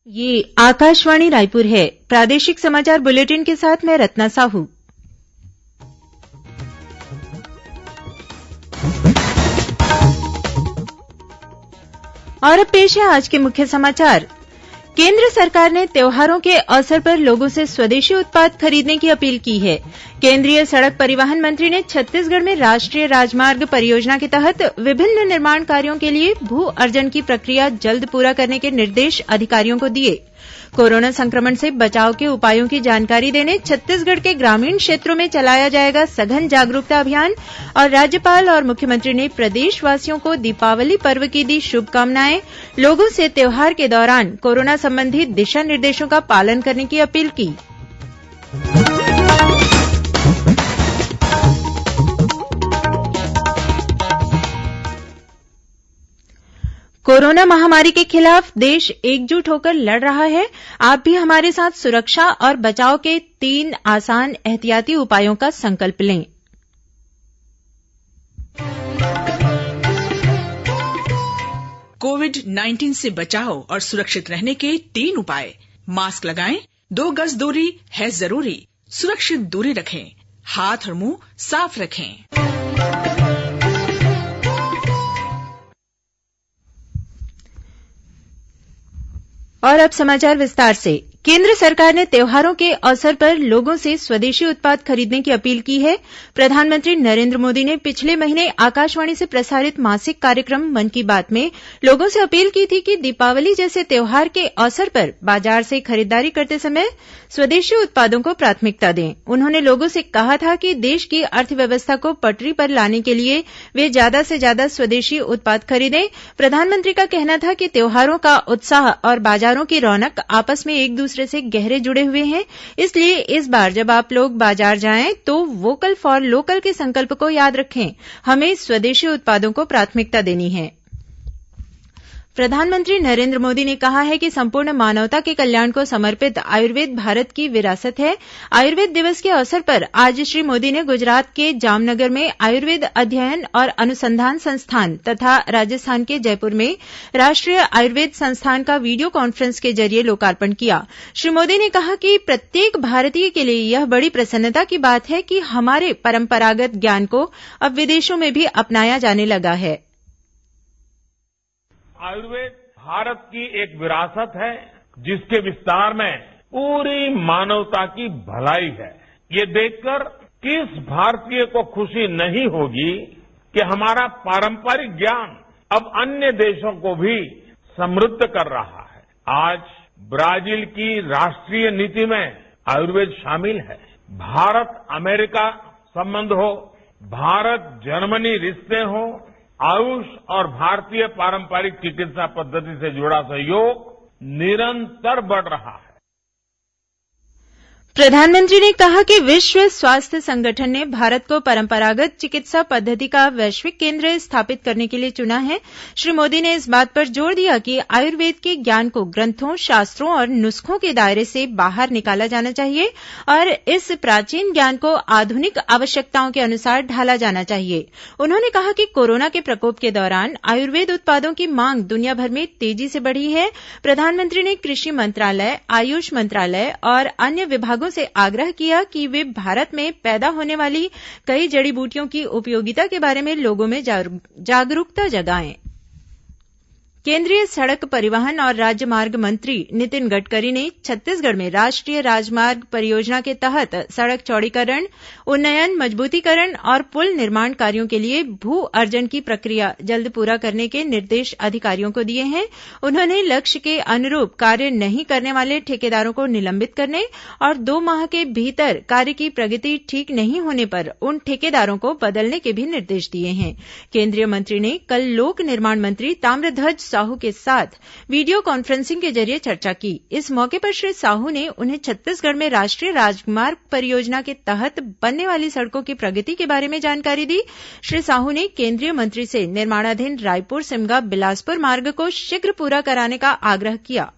ये आकाशवाणी रायपुर है। प्रादेशिक समाचार बुलेटिन के साथ मैं रत्ना साहू। और अब पेश है आज के मुख्य समाचार। केंद्र सरकार ने त्योहारों के अवसर पर लोगों से स्वदेशी उत्पाद खरीदने की अपील की है। केंद्रीय सड़क परिवहन मंत्री ने छत्तीसगढ़ में राष्ट्रीय राजमार्ग परियोजना के तहत विभिन्न निर्माण कार्यों के लिए भू अर्जन की प्रक्रिया जल्द पूरा करने के निर्देश अधिकारियों को दिए। कोरोना संक्रमण से बचाव के उपायों की जानकारी देने छत्तीसगढ़ के ग्रामीण क्षेत्रों में चलाया जाएगा सघन जागरूकता अभियान। और राज्यपाल और मुख्यमंत्री ने प्रदेशवासियों को दीपावली पर्व की दी शुभकामनाएं। लोगों से त्योहार के दौरान कोरोना संबंधी दिशा निर्देशों का पालन करने की अपील की। कोरोना महामारी के खिलाफ देश एकजुट होकर लड़ रहा है। आप भी हमारे साथ सुरक्षा और बचाव के 3 आसान एहतियाती उपायों का संकल्प लें। कोविड-19 से बचाव और सुरक्षित रहने के 3 उपाय। मास्क लगाएं, 2 गज दूरी है जरूरी, सुरक्षित दूरी रखें, हाथ और मुंह साफ रखें। और अब समाचार विस्तार से। केंद्र सरकार ने त्योहारों के अवसर पर लोगों से स्वदेशी उत्पाद खरीदने की अपील की है। प्रधानमंत्री नरेन्द्र मोदी ने पिछले महीने आकाशवाणी से प्रसारित मासिक कार्यक्रम मन की बात में लोगों से अपील की थी कि दीपावली जैसे त्योहार के अवसर पर बाजार से खरीदारी करते समय स्वदेशी उत्पादों को प्राथमिकता दें। उन्होंने लोगों से कहा था कि देश की अर्थव्यवस्था को पटरी पर लाने के लिए वे ज्यादा से ज्यादा स्वदेशी उत्पाद खरीदें। प्रधानमंत्री का कहना था कि त्योहारों का उत्साह और बाजारों की रौनक आपस में एक दूसरे से गहरे जुड़े हुए हैं। इसलिए इस बार जब आप लोग बाजार जाएं तो वोकल फॉर लोकल के संकल्प को याद रखें। हमें स्वदेशी उत्पादों को प्राथमिकता देनी है। प्रधानमंत्री नरेन्द्र मोदी ने कहा है कि संपूर्ण मानवता के कल्याण को समर्पित आयुर्वेद भारत की विरासत है। आयुर्वेद दिवस के अवसर पर आज श्री मोदी ने गुजरात के जामनगर में आयुर्वेद अध्ययन और अनुसंधान संस्थान तथा राजस्थान के जयपुर में राष्ट्रीय आयुर्वेद संस्थान का वीडियो कॉन्फ्रेंस के जरिए लोकार्पण किया। श्री मोदी ने कहा कि प्रत्येक भारतीय के लिए यह बड़ी प्रसन्नता की बात है कि हमारे परंपरागत ज्ञान को अब विदेशों में भी अपनाया जाने लगा है। आयुर्वेद भारत की एक विरासत है जिसके विस्तार में पूरी मानवता की भलाई है। ये देखकर किस भारतीय को खुशी नहीं होगी कि हमारा पारंपरिक ज्ञान अब अन्य देशों को भी समृद्ध कर रहा है। आज ब्राजील की राष्ट्रीय नीति में आयुर्वेद शामिल है। भारत अमेरिका संबंध हो, भारत जर्मनी रिश्ते हो, आयुष और भारतीय पारंपरिक चिकित्सा पद्धति से जुड़ा सहयोग निरंतर बढ़ रहा है। प्रधानमंत्री ने कहा कि विश्व स्वास्थ्य संगठन ने भारत को परंपरागत चिकित्सा पद्धति का वैश्विक केंद्र स्थापित करने के लिए चुना है। श्री मोदी ने इस बात पर जोर दिया कि आयुर्वेद के ज्ञान को ग्रंथों, शास्त्रों और नुस्खों के दायरे से बाहर निकाला जाना चाहिए और इस प्राचीन ज्ञान को आधुनिक आवश्यकताओं के अनुसार ढाला जाना चाहिए। उन्होंने कहा कि कोरोना के प्रकोप के दौरान आयुर्वेद उत्पादों की मांग दुनिया भर में तेजी से बढ़ी है। प्रधानमंत्री ने कृषि मंत्रालय, आयुष मंत्रालय और अन्य विभागों से आग्रह किया कि वे भारत में पैदा होने वाली कई जड़ी बूटियों की उपयोगिता के बारे में लोगों में जागरूकता जगाएं। केंद्रीय सड़क परिवहन और राजमार्ग मंत्री नितिन गडकरी ने छत्तीसगढ़ में राष्ट्रीय राजमार्ग परियोजना के तहत सड़क चौड़ीकरण, उन्नयन, मजबूतीकरण और पुल निर्माण कार्यों के लिए भू अर्जन की प्रक्रिया जल्द पूरा करने के निर्देश अधिकारियों को दिए हैं। उन्होंने लक्ष्य के अनुरूप कार्य नहीं करने वाले ठेकेदारों को निलंबित करने और 2 माह के भीतर कार्य की प्रगति ठीक नहीं होने पर उन ठेकेदारों को बदलने के भी निर्देश दिए हैं। केंद्रीय मंत्री ने कल लोक निर्माण मंत्री ताम्रध्वज साहू के साथ वीडियो कॉन्फ्रेंसिंग के जरिए चर्चा की। इस मौके पर श्री साहू ने उन्हें छत्तीसगढ़ में राष्ट्रीय राजमार्ग परियोजना के तहत बनने वाली सड़कों की प्रगति के बारे में जानकारी दी। श्री साहू ने केंद्रीय मंत्री से निर्माणाधीन रायपुर सिमगा बिलासपुर मार्ग को शीघ्र पूरा कराने का आग्रह किया।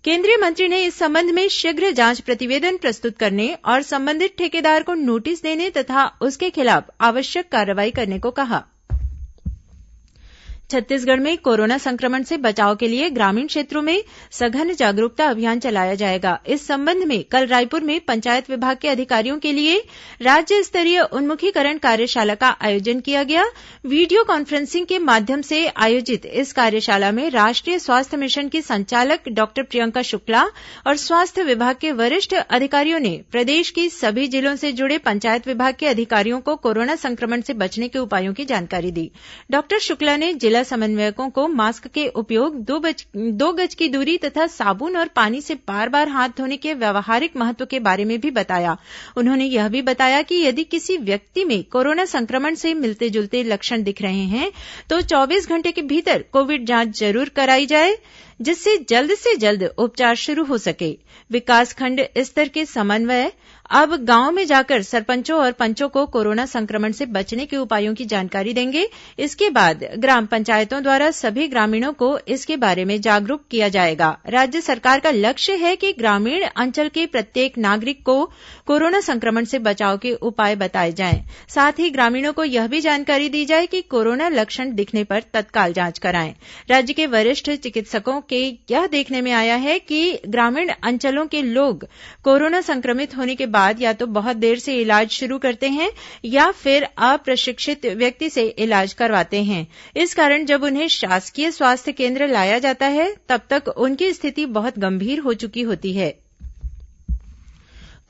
केंद्रीय मंत्री ने इस संबंध में शीघ्र जांच प्रतिवेदन प्रस्तुत करने और संबंधित ठेकेदार को नोटिस देने तथा उसके खिलाफ आवश्यक कार्रवाई करने को कहा। छत्तीसगढ़ में कोरोना संक्रमण से बचाव के लिए ग्रामीण क्षेत्रों में सघन जागरूकता अभियान चलाया जाएगा। इस संबंध में कल रायपुर में पंचायत विभाग के अधिकारियों के लिए राज्य स्तरीय उन्मुखीकरण कार्यशाला का आयोजन किया गया। वीडियो कॉन्फ्रेंसिंग के माध्यम से आयोजित इस कार्यशाला में राष्ट्रीय स्वास्थ्य मिशन की संचालक डॉक्टर प्रियंका शुक्ला और स्वास्थ्य विभाग के वरिष्ठ अधिकारियों ने प्रदेश की सभी जिलों से जुड़े पंचायत विभाग के अधिकारियों को कोरोना संक्रमण से बचने के उपायों की जानकारी दी। डॉक्टर शुक्ला ने जिला समन्वयकों को मास्क के उपयोग, 2 गज की दूरी तथा साबुन और पानी से बार बार हाथ धोने के व्यावहारिक महत्व के बारे में भी बताया। उन्होंने यह भी बताया कि यदि किसी व्यक्ति में कोरोना संक्रमण से मिलते जुलते लक्षण दिख रहे हैं तो 24 घंटे के भीतर कोविड जांच जरूर कराई जाए, जिससे जल्द से जल्द उपचार शुरू हो सके। विकासखंड स्तर के समन्वय अब गांव में जाकर सरपंचों और पंचों को कोरोना संक्रमण से बचने के उपायों की जानकारी देंगे। इसके बाद ग्राम पंचायतों द्वारा सभी ग्रामीणों को इसके बारे में जागरूक किया जाएगा। राज्य सरकार का लक्ष्य है कि ग्रामीण अंचल के प्रत्येक नागरिक को कोरोना संक्रमण से बचाव के उपाय बताए जाएं। साथ ही ग्रामीणों को यह भी जानकारी दी जाए कि कोरोना लक्षण दिखने पर तत्काल जांच कराएं। राज्य के वरिष्ठ चिकित्सकों के यह देखने में आया है कि ग्रामीण अंचलों के लोग कोरोना संक्रमित होने के बाद या तो बहुत देर से इलाज शुरू करते हैं या फिर अप्रशिक्षित व्यक्ति से इलाज करवाते हैं। इस कारण जब उन्हें शासकीय स्वास्थ्य केंद्र लाया जाता है तब तक उनकी स्थिति बहुत गंभीर हो चुकी होती है।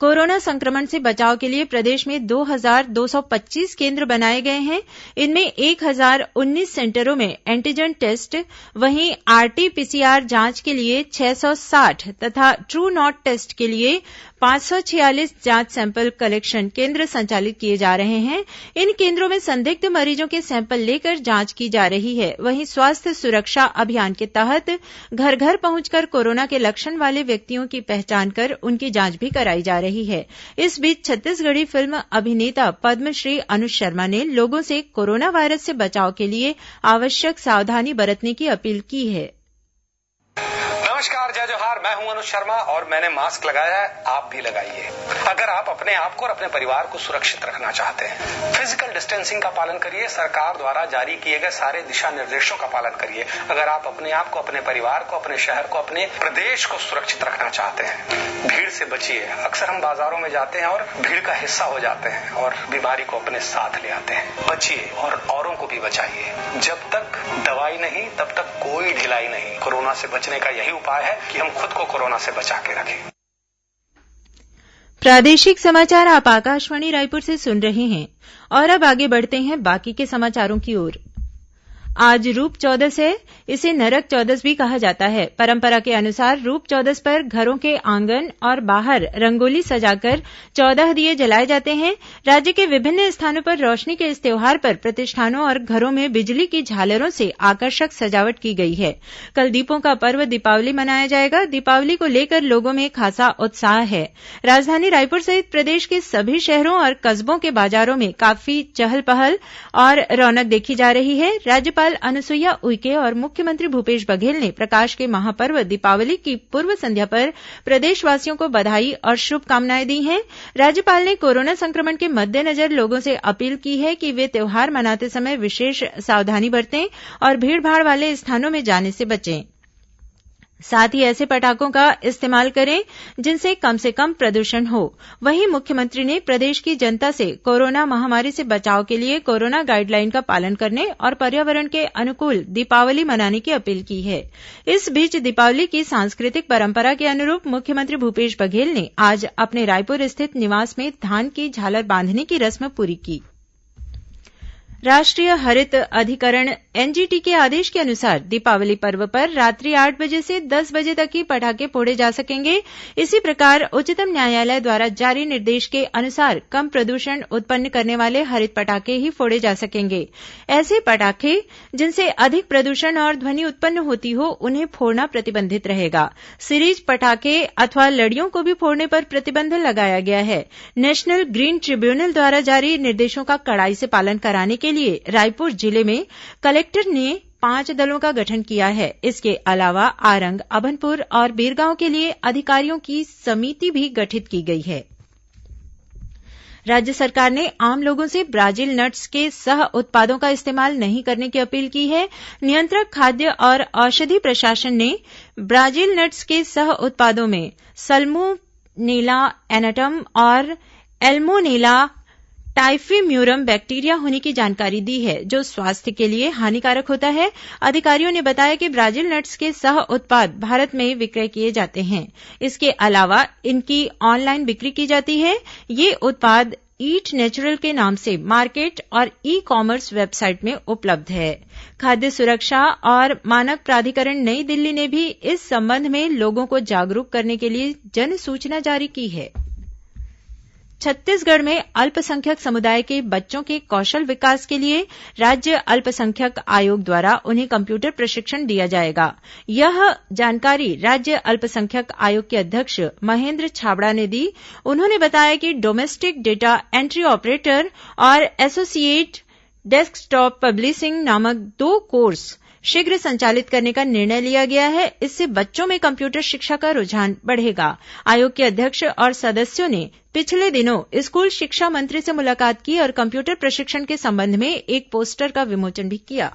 कोरोना संक्रमण से बचाव के लिए प्रदेश में 2,225 केंद्र बनाए गए हैं। इनमें 1,019 सेंटरों में एंटीजन टेस्ट, वहीं आरटी-पीसीआर जांच के लिए 660 तथा ट्रू नॉट टेस्ट के लिए 546 जांच सैंपल कलेक्शन केंद्र संचालित किए जा रहे हैं। इन केंद्रों में संदिग्ध मरीजों के सैंपल लेकर जांच की जा रही है। वहीं स्वास्थ्य सुरक्षा अभियान के तहत घर घर पहुंचकर कोरोना के लक्षण वाले व्यक्तियों की पहचान कर उनकी जांच भी कराई जा रही है। इस बीच छत्तीसगढ़ी फिल्म अभिनेता पद्मश्री अनुज शर्मा ने लोगों से कोरोना वायरस से बचाव के लिए आवश्यक सावधानी बरतने की अपील की है। नमस्कार, जय जोहार। मैं हूं अनुज शर्मा और मैंने मास्क लगाया है, आप भी लगाइए। अगर आप अपने आप को और अपने परिवार को सुरक्षित रखना चाहते हैं, फिजिकल डिस्टेंसिंग का पालन करिए, सरकार द्वारा जारी किए गए सारे दिशा निर्देशों का पालन करिए। अगर आप अपने आप को, अपने परिवार को, अपने शहर को, अपने प्रदेश को सुरक्षित रखना चाहते हैं, भीड़ से बचिए। अक्सर हम बाजारों में जाते हैं और भीड़ का हिस्सा हो जाते हैं और बीमारी को अपने साथ ले आते हैं। बचिए और औरों को भी बचाइए। जब तक दवाई नहीं तब तक कोई ढिलाई नहीं। कोरोना से बचने का यही उपाय है कि हम खुद को कोरोना से बचा के रखें। प्रादेशिक समाचार आप आकाशवाणी रायपुर से सुन रहे हैं और अब आगे बढ़ते हैं बाकी के समाचारों की ओर। आज रूप चौदस है। इसे नरक चौदस भी कहा जाता है। परंपरा के अनुसार रूप चौदस पर घरों के आंगन और बाहर रंगोली सजाकर 14 दिए जलाए जाते हैं। राज्य के विभिन्न स्थानों पर रोशनी के इस त्योहार पर प्रतिष्ठानों और घरों में बिजली की झालरों से आकर्षक सजावट की गई है। कल दीपों का पर्व दीपावली मनाया जाएगा। दीपावली को लेकर लोगों में खासा उत्साह है। राजधानी रायपुर सहित प्रदेश के सभी शहरों और कस्बों के बाजारों में काफी चहल पहल और रौनक देखी जा रही है। राज्यपाल अनुसुईया उइके और मुख्यमंत्री भूपेश बघेल ने प्रकाश के महापर्व दीपावली की पूर्व संध्या पर प्रदेशवासियों को बधाई और शुभकामनाएं दी हैं। राज्यपाल ने कोरोना संक्रमण के मद्देनजर लोगों से अपील की है कि वे त्योहार मनाते समय विशेष सावधानी बरतें और भीड़भाड़ वाले स्थानों में जाने से बचें। साथ ही ऐसे पटाखों का इस्तेमाल करें जिनसे कम से कम प्रदूषण हो। वहीं मुख्यमंत्री ने प्रदेश की जनता से कोरोना महामारी से बचाव के लिए कोरोना गाइडलाइन का पालन करने और पर्यावरण के अनुकूल दीपावली मनाने की अपील की है। इस बीच दीपावली की सांस्कृतिक परंपरा के अनुरूप मुख्यमंत्री भूपेश बघेल ने आज अपने रायपुर स्थित निवास में धान की झालर बांधने की रस्म पूरी की। राष्ट्रीय हरित अधिकरण एनजीटी के आदेश के अनुसार दीपावली पर्व पर रात्रि 8 बजे से 10 बजे तक ही पटाखे फोड़े जा सकेंगे। इसी प्रकार उच्चतम न्यायालय द्वारा जारी निर्देश के अनुसार कम प्रदूषण उत्पन्न करने वाले हरित पटाखे ही फोड़े जा सकेंगे। ऐसे पटाखे जिनसे अधिक प्रदूषण और ध्वनि उत्पन्न होती हो उन्हें फोड़ना प्रतिबंधित रहेगा। सीरीज पटाखे अथवा लड़ियों को भी फोड़ने पर प्रतिबंध लगाया गया है। नेशनल ग्रीन ट्रिब्यूनल द्वारा जारी निर्देशों का कड़ाई से पालन कराने के लिए रायपुर जिले में कलेक्टर ने 5 दलों का गठन किया है। इसके अलावा आरंग, अभनपुर और बीरगांव के लिए अधिकारियों की समिति भी गठित की गई है। राज्य सरकार ने आम लोगों से ब्राजील नट्स के सह उत्पादों का इस्तेमाल नहीं करने की अपील की है। नियंत्रक खाद्य और औषधि प्रशासन ने ब्राजील नट्स के सह उत्पादों में सल्मोनेला एनाटम और एल्मोनेला टाइफीम्यूरम बैक्टीरिया होने की जानकारी दी है, जो स्वास्थ्य के लिए हानिकारक होता है। अधिकारियों ने बताया कि ब्राजील नट्स के सह उत्पाद भारत में विक्रय किए जाते हैं। इसके अलावा इनकी ऑनलाइन बिक्री की जाती है। ये उत्पाद ईट नेचुरल के नाम से मार्केट और ई कॉमर्स वेबसाइट में उपलब्ध है। खाद्य सुरक्षा और मानक प्राधिकरण नई दिल्ली ने भी इस संबंध में लोगों को जागरूक करने के लिए जन सूचना जारी की है। छत्तीसगढ़ में अल्पसंख्यक समुदाय के बच्चों के कौशल विकास के लिए राज्य अल्पसंख्यक आयोग द्वारा उन्हें कम्प्यूटर प्रशिक्षण दिया जाएगा। यह जानकारी राज्य अल्पसंख्यक आयोग के अध्यक्ष महेन्द्र छाबड़ा ने दी। उन्होंने बताया कि डोमेस्टिक डेटा एंट्री ऑपरेटर और एसोसिएट डेस्कटॉप पब्लिशिंग नामक 2 कोर्स शीघ्र संचालित करने का निर्णय लिया गया है। इससे बच्चों में कम्प्यूटर शिक्षा का रुझान बढ़ेगा। आयोग के अध्यक्ष और सदस्यों ने पिछले दिनों स्कूल शिक्षा मंत्री से मुलाकात की और कम्प्यूटर प्रशिक्षण के संबंध में एक पोस्टर का विमोचन भी किया।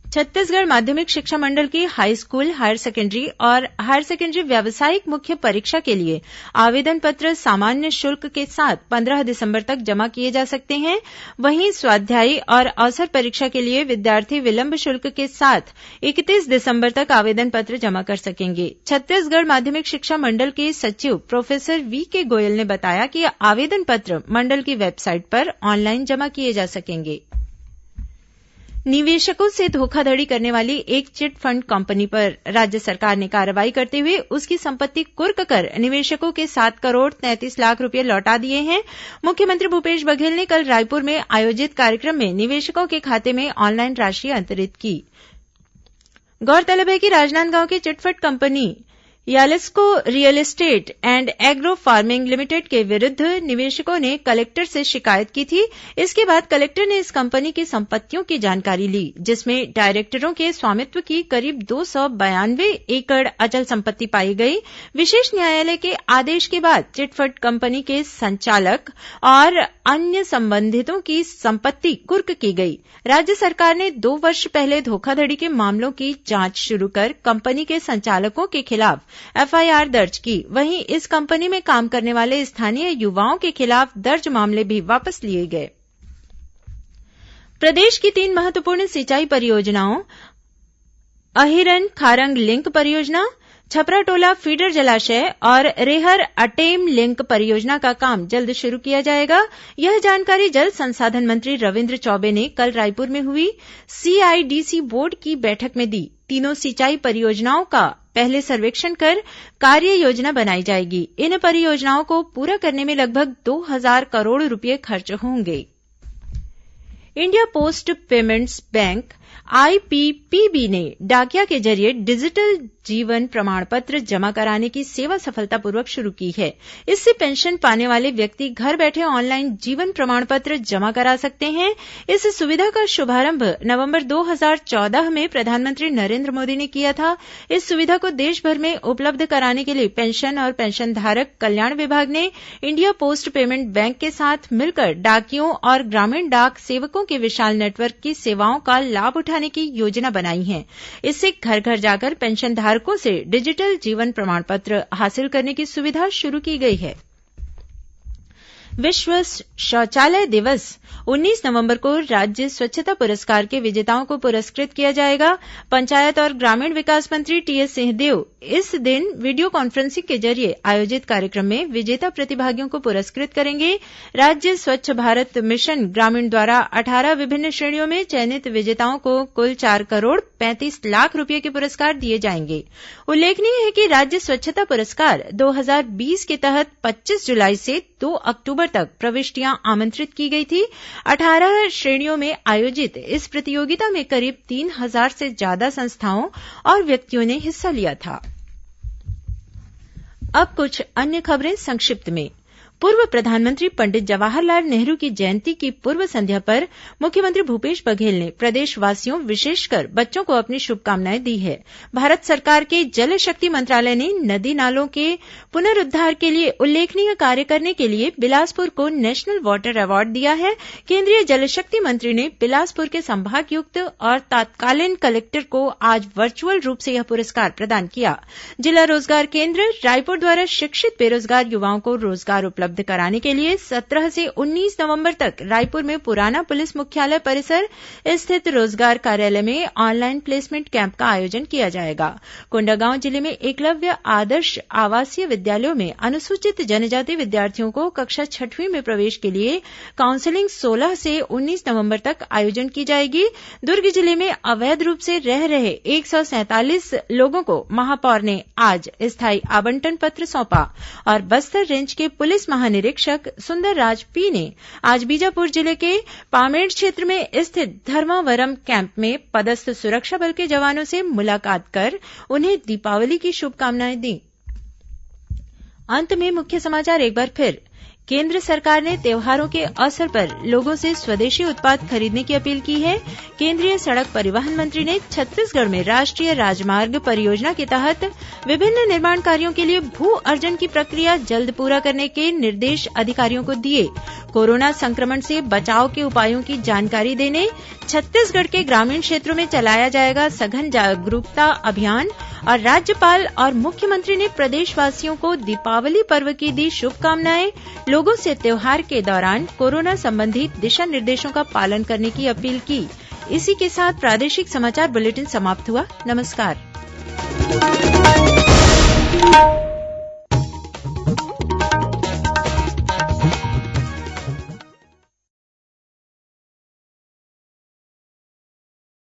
छत्तीसगढ़ माध्यमिक शिक्षा मंडल की हाईस्कूल, हायर सेकेंडरी और हायर सेकेंडरी व्यावसायिक मुख्य परीक्षा के लिए आवेदन पत्र सामान्य शुल्क के साथ 15 दिसंबर तक जमा किए जा सकते हैं। वहीं स्वाध्यायी और अवसर परीक्षा के लिए विद्यार्थी विलंब शुल्क के साथ 31 दिसंबर तक आवेदन पत्र जमा कर सकेंगे। छत्तीसगढ़ माध्यमिक शिक्षा मंडल के सचिव प्रोफेसर वीके गोयल ने बताया कि आवेदन पत्र मंडल की वेबसाइट पर ऑनलाइन जमा किए जा सकेंगे। निवेशकों से धोखाधड़ी करने वाली एक चिटफंड कंपनी पर राज्य सरकार ने कार्रवाई करते हुए उसकी संपत्ति कुर्क कर निवेशकों के 7 करोड़ 33 लाख रुपये लौटा दिए हैं। मुख्यमंत्री भूपेश बघेल ने कल रायपुर में आयोजित कार्यक्रम में निवेशकों के खाते में ऑनलाइन राशि अंतरित की। गौरतलब है कि राजनांदगांव की chit fund company Yalesco real estate and agro farming limited के विरुद्ध निवेशकों ने कलेक्टर से शिकायत की थी। इसके बाद कलेक्टर ने इस कंपनी की संपत्तियों की जानकारी ली, जिसमें डायरेक्टरों के स्वामित्व की करीब 292 एकड़ अचल संपत्ति पाई गई। विशेष न्यायालय के आदेश के बाद चिटफंड कंपनी के संचालक और अन्य संबंधितों की संपत्ति कुर्क की गई। राज्य सरकार ने 2 वर्ष पहले धोखाधड़ी के मामलों की जांच शुरू कर कंपनी के संचालकों के खिलाफ एफआईआर दर्ज की। वहीं इस कंपनी में काम करने वाले स्थानीय युवाओं के खिलाफ दर्ज मामले भी वापस लिए गए। प्रदेश की 3 महत्वपूर्ण सिंचाई परियोजनाओं अहिरन खारंग लिंक परियोजना, छपराटोला फीडर जलाशय और रेहर अटेम लिंक परियोजना का काम जल्द शुरू किया जाएगा। यह जानकारी जल संसाधन मंत्री रविन्द्र चौबे ने कल रायपुर में हुई सीआईडीसी बोर्ड की बैठक में दी। तीनों सिंचाई परियोजनाओं का पहले सर्वेक्षण कर कार्य योजना बनाई जाएगी। इन परियोजनाओं को पूरा करने में लगभग 2000 करोड़ रुपये खर्च होंगे। India post payments bank IPPB ने डाकिया के जरिए डिजिटल जीवन प्रमाण पत्र जमा कराने की सेवा सफलतापूर्वक शुरू की है। इससे पेंशन पाने वाले व्यक्ति घर बैठे ऑनलाइन जीवन प्रमाण पत्र जमा करा सकते हैं। इस सुविधा का शुभारंभ नवंबर 2014 में प्रधानमंत्री नरेंद्र मोदी ने किया था। इस सुविधा को देश भर में उपलब्ध कराने के लिए पेंशन और पेंशनधारक कल्याण विभाग ने इंडिया पोस्ट पेमेंट बैंक के साथ मिलकर डाकियों और ग्रामीण डाक सेवकों के विशाल नेटवर्क की सेवाओं का लाभ उठाने की योजना बनाई है। इससे घर घर जाकर पेंशनधारकों से डिजिटल जीवन प्रमाण पत्र हासिल करने की सुविधा शुरू की गई है। विश्व शौचालय दिवस 19 नवंबर को राज्य स्वच्छता पुरस्कार के विजेताओं को पुरस्कृत किया जाएगा। पंचायत और ग्रामीण विकास मंत्री टीएस सिंहदेव इस दिन वीडियो कॉन्फ्रेंसिंग के जरिए आयोजित कार्यक्रम में विजेता प्रतिभागियों को पुरस्कृत करेंगे। राज्य स्वच्छ भारत मिशन ग्रामीण द्वारा 18 विभिन्न श्रेणियों में चयनित विजेताओं को कुल 4 करोड़ 35 लाख रुपये के पुरस्कार दिए जाएंगे। उल्लेखनीय है कि राज्य स्वच्छता पुरस्कार 2020 के तहत 25 जुलाई से 2 अक्टूबर तक प्रविष्टियां आमंत्रित की गई थी। 18 श्रेणियों में आयोजित इस प्रतियोगिता में करीब 3000 से ज्यादा संस्थाओं और व्यक्तियों ने हिस्सा लिया था। अब कुछ अन्य खबरें संक्षिप्त में। पूर्व प्रधानमंत्री पंडित जवाहरलाल नेहरू की जयंती की पूर्व संध्या पर मुख्यमंत्री भूपेश बघेल ने प्रदेशवासियों, विशेषकर बच्चों को अपनी शुभकामनाएं दी है। भारत सरकार के जल शक्ति मंत्रालय ने नदी नालों के पुनरुद्धार के लिए उल्लेखनीय कार्य करने के लिए बिलासपुर को नेशनल वाटर अवार्ड दिया है। केंद्रीय जल शक्ति मंत्री ने बिलासपुर के संभागायुक्त और तत्कालीन कलेक्टर को आज वर्चुअल रूप से यह पुरस्कार प्रदान किया। जिला रोजगार केंद्र रायपुर द्वारा शिक्षित बेरोजगार युवाओं को रोजगार उपलब्ध कराने के लिए 17 से 19 नवंबर तक रायपुर में पुराना पुलिस मुख्यालय परिसर स्थित रोजगार कार्यालय में ऑनलाइन प्लेसमेंट कैंप का आयोजन किया जाएगा। कोंडागांव जिले में एकलव्य आदर्श आवासीय विद्यालयों में अनुसूचित जनजाति विद्यार्थियों को कक्षा 6वीं में प्रवेश के लिए काउंसलिंग 16 से 19 नवंबर तक आयोजन की जाएगी। दुर्ग जिले में अवैध रूप से रह रहे 147 लोगों को महापौर ने आज स्थायी आवंटन पत्र सौंपा और बस्तर रेंज के पुलिस महानिरीक्षक सुंदरराज पी ने आज बीजापुर जिले के पामेड़ क्षेत्र में स्थित धर्मावरम कैंप में पदस्थ सुरक्षा बल के जवानों से मुलाकात कर उन्हें दीपावली की शुभकामनाएं दी। अंत में मुख्य समाचार एक बार फिर। केंद्र सरकार ने त्योहारों के अवसर पर लोगों से स्वदेशी उत्पाद खरीदने की अपील की है। केंद्रीय सड़क परिवहन मंत्री ने छत्तीसगढ़ में राष्ट्रीय राजमार्ग परियोजना के तहत विभिन्न निर्माण कार्यों के लिए भू अर्जन की प्रक्रिया जल्द पूरा करने के निर्देश अधिकारियों को दिए। कोरोना संक्रमण से बचाव के उपायों की जानकारी देने छत्तीसगढ़ के ग्रामीण क्षेत्रों में चलाया जाएगा सघन जागरूकता अभियान। और राज्यपाल और मुख्यमंत्री ने प्रदेशवासियों को दीपावली पर्व की दी शुभकामनाएं। लोगों से त्योहार के दौरान कोरोना संबंधी दिशा निर्देशों का पालन करने की अपील की। इसी के साथ प्रादेशिक समाचार बुलेटिन समाप्त हुआ। नमस्कार।